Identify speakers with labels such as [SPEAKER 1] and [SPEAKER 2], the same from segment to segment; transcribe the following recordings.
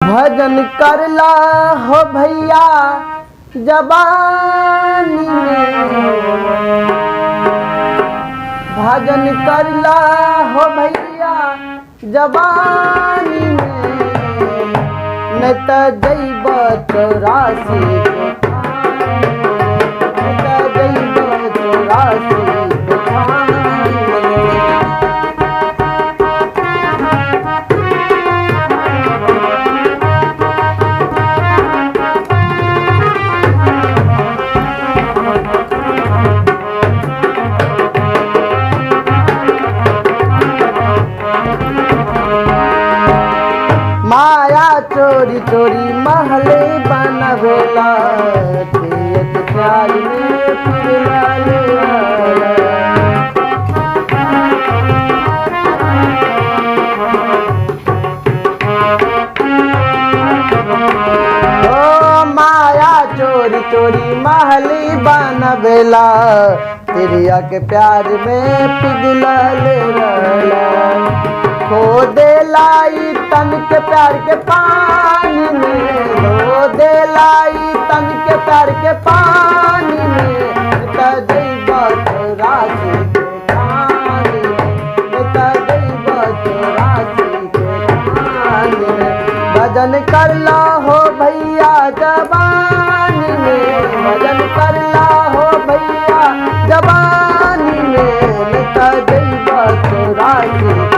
[SPEAKER 1] भजन करला हो भैया जबानी में, भजन करला हो भैया जबानी में, न त जैब 84 न त जैब 84 माया चोरी चोरी महले बनवेला, तेज प्यार में फिरला लेला। ओ माया चोरी चोरी महले बनवेला, तिरिया के प्यार में पिघला लेला। खो देलाई तन के प्यार के पानी में, खो देलाई तन के प्यार के पानी में, त जैब 84 के कहानी में, त जैब 84 के कहानी में। भजन करला हो भैया जबानी में, भजन करला हो भैया जबानी में, त जैब 84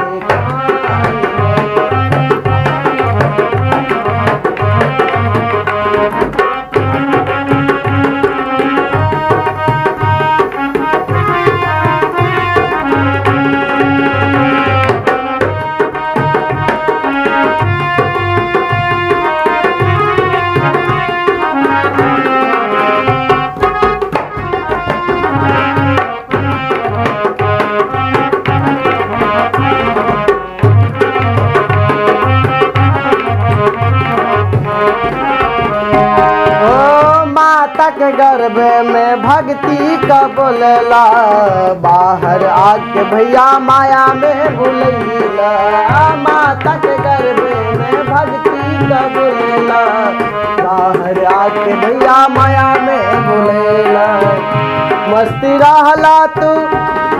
[SPEAKER 1] के गर्भ में भक्ति का बोलेला, बाहर आके भैया माया में भूलैला। माता के गर्भ में भक्ति का बोलेला, बाहर आके भैया माया में भूलैला। मस्ती रहला तू,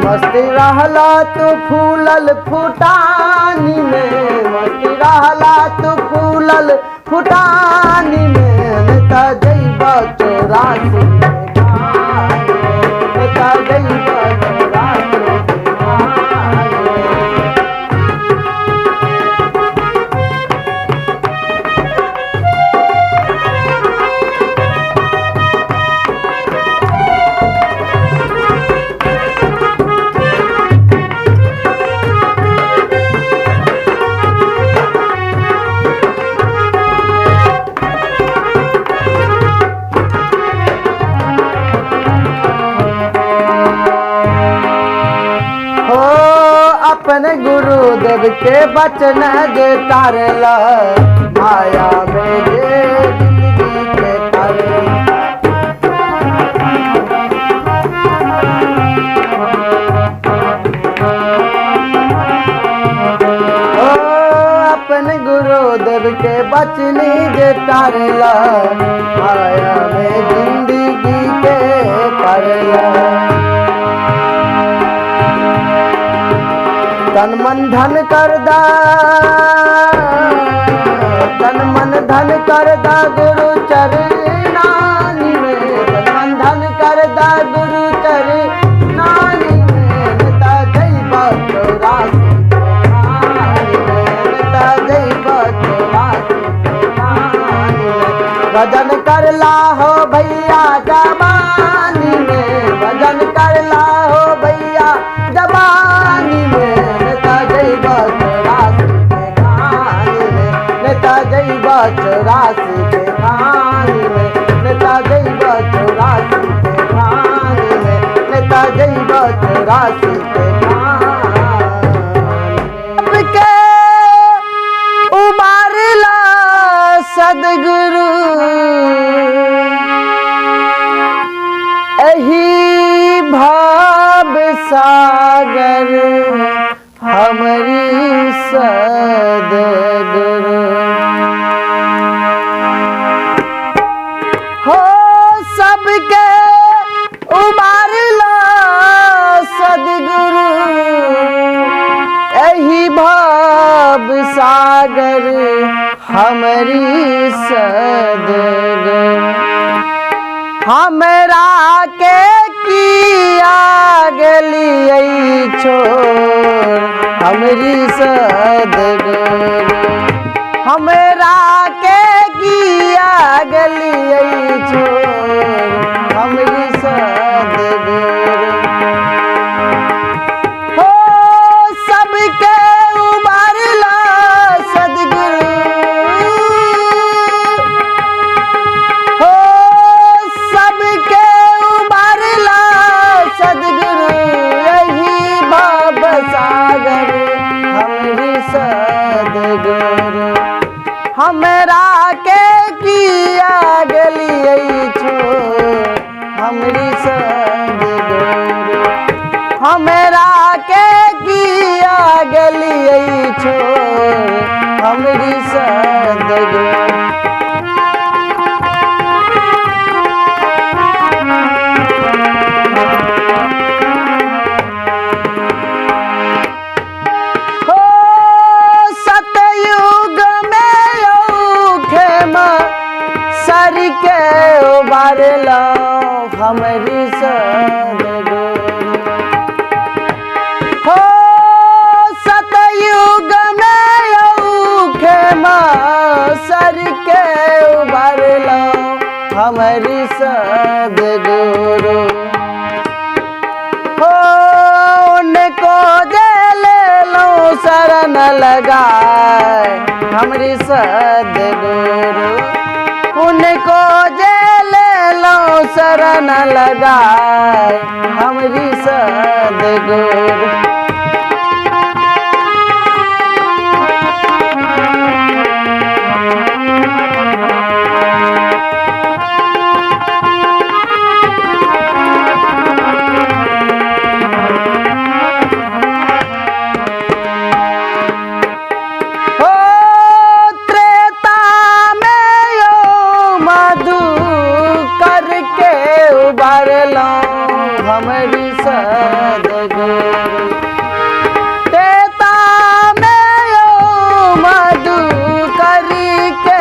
[SPEAKER 1] मस्ती रहला तू फूलल फुटानी में, मस्ती रहला तू फूलल फुटानी में, त जैब 84 के कहानी में, त जैब 84 के कहानी में। अपने गुरुदेव के बचन जे तारला, माया में जे जिंदगी के तारला। ओ अपने गुरुदेव के बचन जे तारला, माया में जिंदगी के तारला। तन मन धन कर दा, तन मन धन कर दा गुरु चरनानी में, तन मन धन कर दा गुरु चरनानी में, त जैब 84 के कहानी में, त जैब 84 के कहानी में। भजन करला हो भैया जबानी में, भजन करला हो भैया जबानी में, जैब 84 के कहानी में, नेता जैब 84 के कहानी में, नेता जैब 84 के कहानी में, नेता जैब 84 के कहानी के। उबारला सदगुरु एही भाव सागर हमारी सदगुरु। हमरी सदगुरु। हमरा के किया गेलियै छोड़ हमरी सदगुरु। हमरा के किया गेलियै छोड़ हमरी सदगुरु। हो सबके उबारला सदगुरु। हो सबके उबारला सदगुरु। यही भव सागर हमरी सदगुरु। हमरा के किया गेलियै छोड़ हमरी सदगुरु। हमरा के किया गेलियै छोड़ हमरी सदगुरु। हो सतयुग में खेम सर के उबारला हमरी सदगुरु। हो सतयुग में खेम सर के उबारला हमरी सदगुरु। हो उनको जेल लो शरण लगाए हमरी सदगुरु। उनको जेल लो शरण लगाए हमरी सदगुरु। उबारला हमरी सदगुरु। तेता में मधु करी के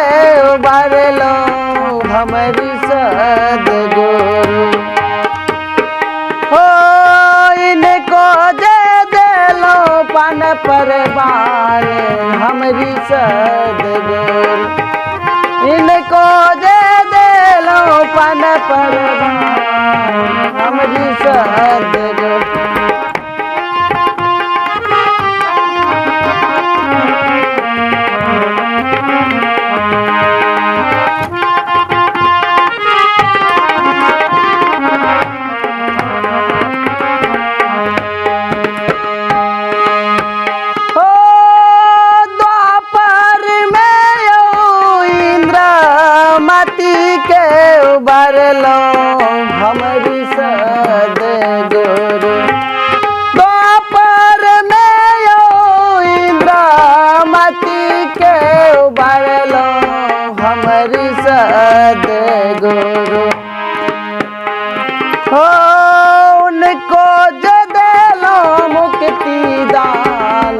[SPEAKER 1] उबारला हमरी सदगुरु। हो इनको दे देलो पान परवान हमरी सदगुरु। इनको दे देलो पान परवान हमरी सदगुरु। हो द्वापर में इंद्रमती के उबारलो हमरी सदगुरु। द्वापर में इंद्रमती के उबारलो हमरी सदगुरु। हो उनको जो देलो मुक्ति दान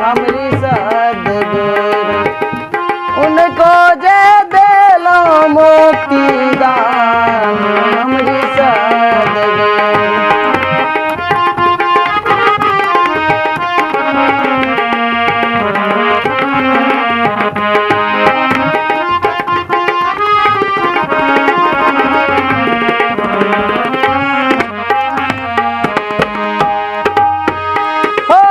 [SPEAKER 1] हमरी सदगुरु। उनको जे देलो मुक्ति दान हमरी सदगुरु। हो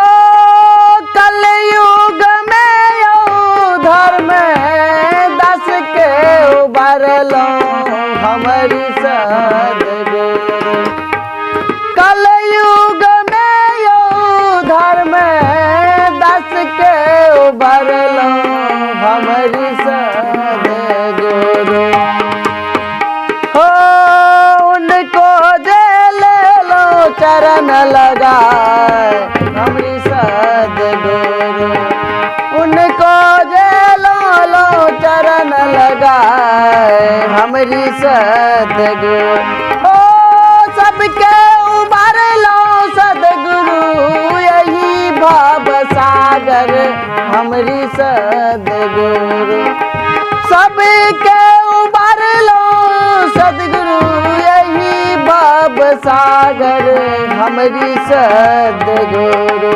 [SPEAKER 1] कलयुग में धर्म दस के उबारलो हमरी सदगुरु। कलयुग में धर्म दस के उबारलो हमरी सदगुरु। हो उनको जेल लो चरण लगाए हमरी सदगुरु। उनको जेल लो चरण लगाए हमरी सदगुरु। हो सबके उबारलो सदगुरु। यही भाव सागर हमरी सदगुरु। सबके उबार लो सदगुरु यही बाब सागर हमरी सदगुरु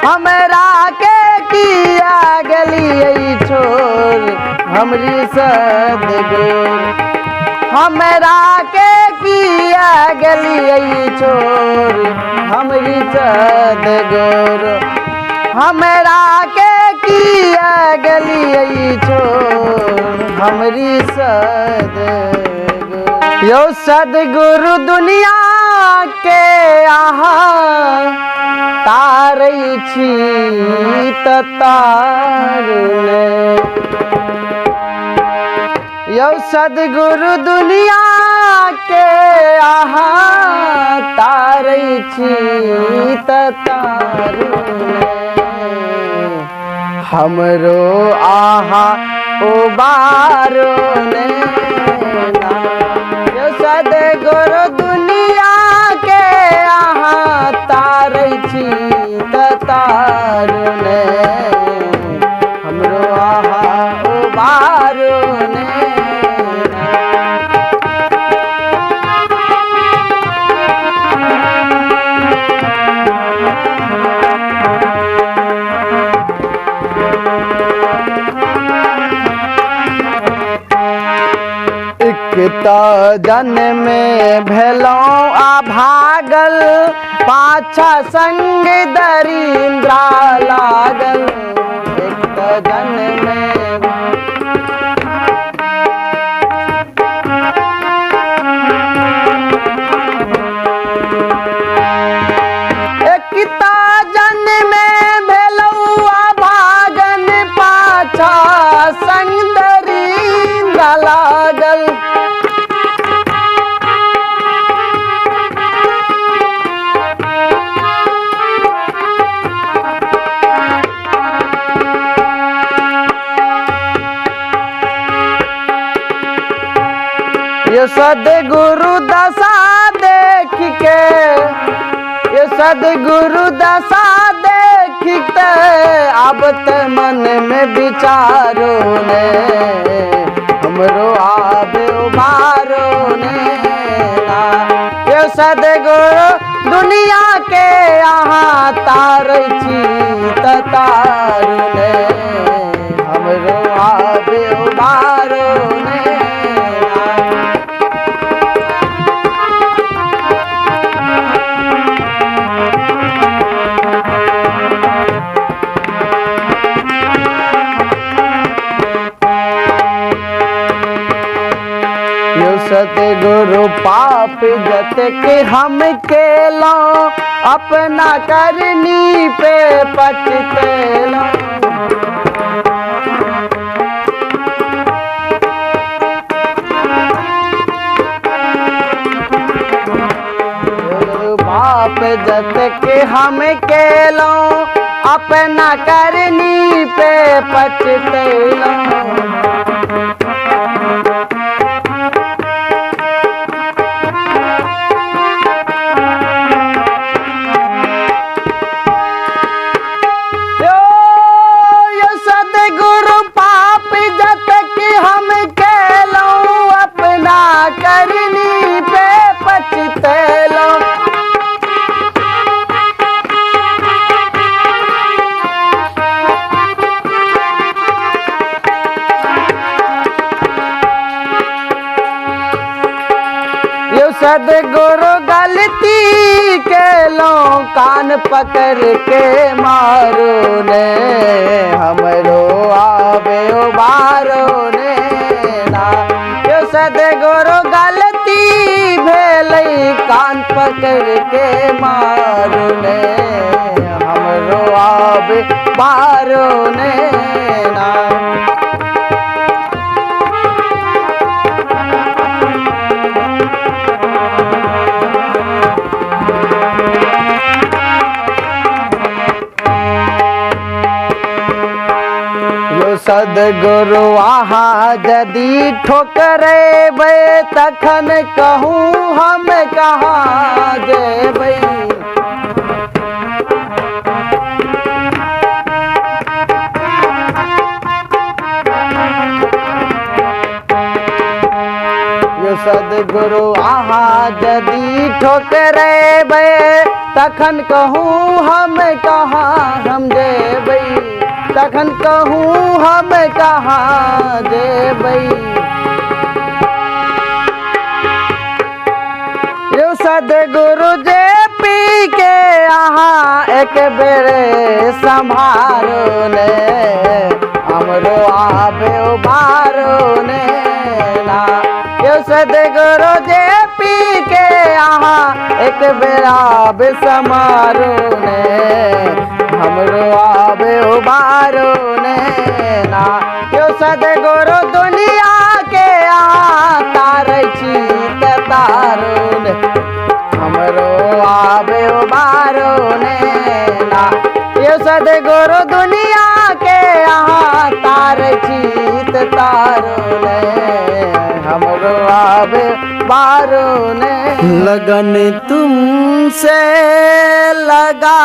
[SPEAKER 1] हमरा के किया गली छोर हमरी सदगुरु हमरा के किया गली छोर हमरी सदगुरु हमरा के किया गली छोर हमरी सदगुरु यो सदगुरु दुनिया के आहा तारै छी त तारुने यो सदगुरु दुनिया के आहा तारै छी त तारुने हमरो आहा उबारो ने यो सदगुरु दुनिया के आहा तारै छी त तारुने हमरो आहा उबारो ने तो जन्म में भेलौ आ भागल पाछा संग दरिंद्रा लागल एक तो जन्म में एक तो जन्म में भेलौ आ भागल पाछा संग दरिंद्रा लागल ये सदगुरु दशा देख के ये सदगुरु दशा देख के अब त मन में विचारो ने हमरो आबे उबारो ने ये सदगुरु दुनिया के यहाँ तारै छी त तारुने हमरो आबे उबारो ने सतगुरु पाप जत के हम केलो अपना करनी पे पछतेलो पाप जत के हम केलो अपना करनी पे पछतेलो करनी पे पछतेलो यो सदगुरु गलती के लो कान पकड़ के मारो ने हमरो आबे उबारो ने ना यो सदगुरु गलती भेलै कान पकड़ के मारो ने हमरो आबे बारो ने ना सदगुरु आहा यदि ठोकरेबै तखन कहूँ हम कहाँ जेबै सदगुरु आहा जदी ठोकरे बे तखन कहूँ हम कहाँ हम जेबै, तखन कहूँ हम कहाँ जेबै। यो सदगुरु जे पी के आहा एक बेरे संभारो ने, हमरो आबे उबारो ने ना। यो सदगुरु जे पी के आहा एक बेरा बे समारो ने, हमरो आबे उबारो ने ना। यो सदगुरु दुनिया के आहा तारै छी त तारो ने, हमरो आबे उबारो ने ना। यो सदगुरु दुनिया के यहाँ तारै छी त तारो ने, हमरो आबे उबारो ने। लगन तुमसे लगा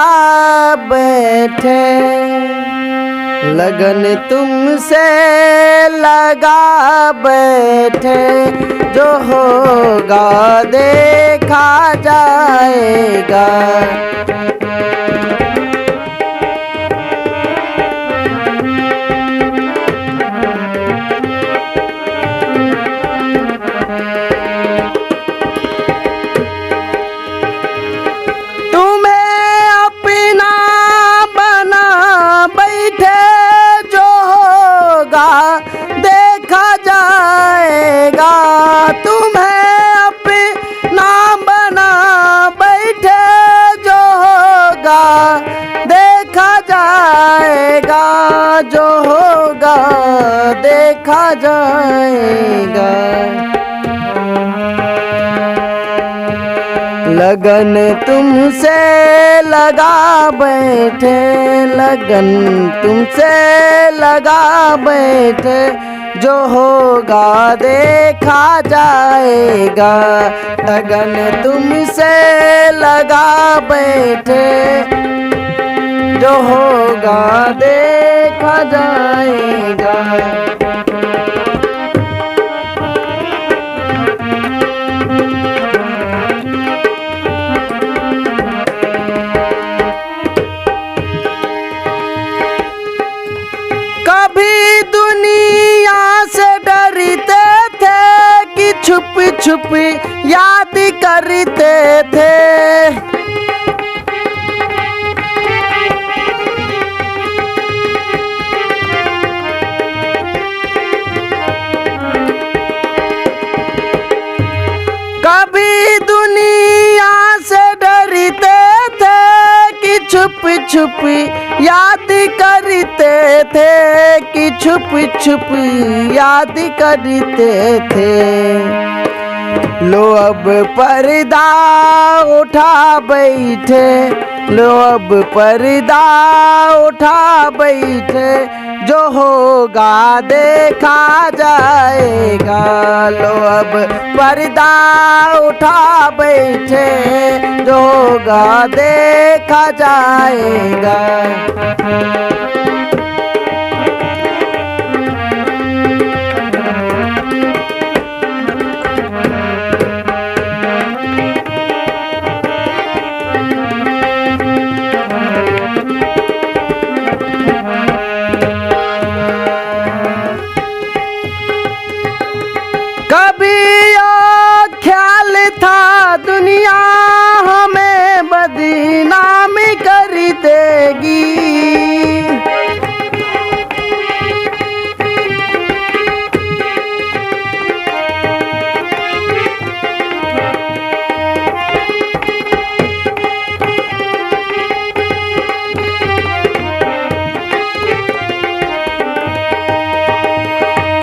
[SPEAKER 1] बैठे, लगन तुमसे लगा बैठे, जो होगा देखा जाएगा। तुम्हें अपना बना बैठे, जो होगा देखा जाएगा। तुम्हें अपना बना बैठे, जो होगा देखा जाएगा, जो होगा देखा जाएगा। लगन तुमसे लगा बैठे, लगन तुमसे लगा बैठे, जो होगा देखा जाएगा। लगन तुमसे लगा बैठे, जो होगा देखा जाएगा। कभी दुनिया से डरते थे कि छुप छुप याद करते थे। कभी दुनिया से डरते थे कि छुप छुप याद करते थे, कि छुप छुप याद करते थे। लो अब पर्दा उठा बैठे, लो अब पर्दा उठा बैठे, जो होगा देखा जाएगा। लो अब पर्दा उठा बैठे, जो होगा देखा जाएगा। कभी यो ख्याल था दुनिया हमें बदनाम कर देगी,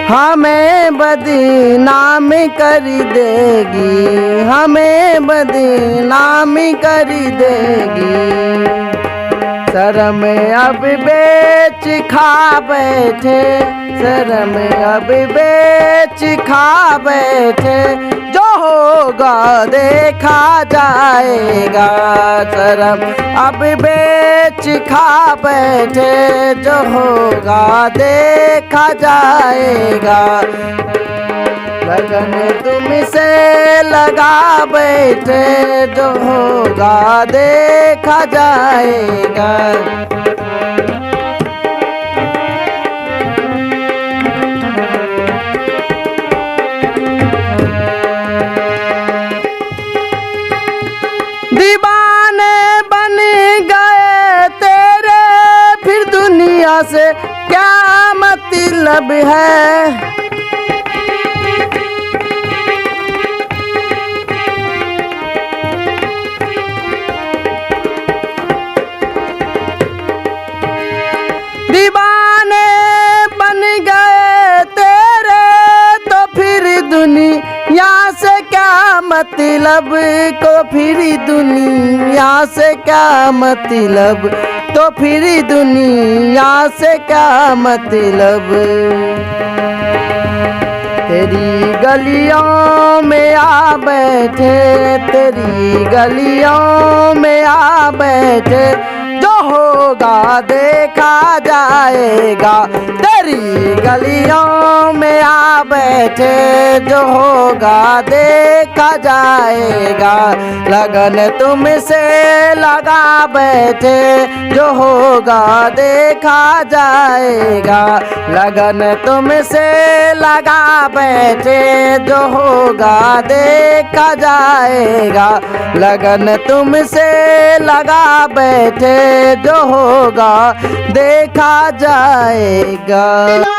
[SPEAKER 1] हमें बदनाम कर देगी, हमें बदनाम कर देगी। शर्म अब बेच खा बैठे, शर्म अब बेच खा बैठे, जो होगा देखा जाएगा। शर्म अब बेच खा बैठे, जो होगा देखा जाएगा। लगन तुमसे लगा बैठे, जो होगा देखा जाएगा। दीवाने बन गए तेरे, फिर दुनिया से क्या मतलब है। दीवाने बन गए तेरे, तो फिर दुनिया से क्या मतलब, को फिर दुनिया से क्या मतलब, तो फिर दुनिया से क्या मतलब। तेरी गलियों में आ बैठे, तेरी गलियों में आ बैठे, जो होगा देखा जाएगा। तेरी गलियों में आ बैठे, जो होगा देखा जाएगा। लगन तुमसे लगा बैठे, जो होगा देखा जाएगा। लगन तुमसे लगा बैठे, जो होगा देखा जाएगा। लगन तुमसे लगा बैठे, जो होगा देखा जाएगा।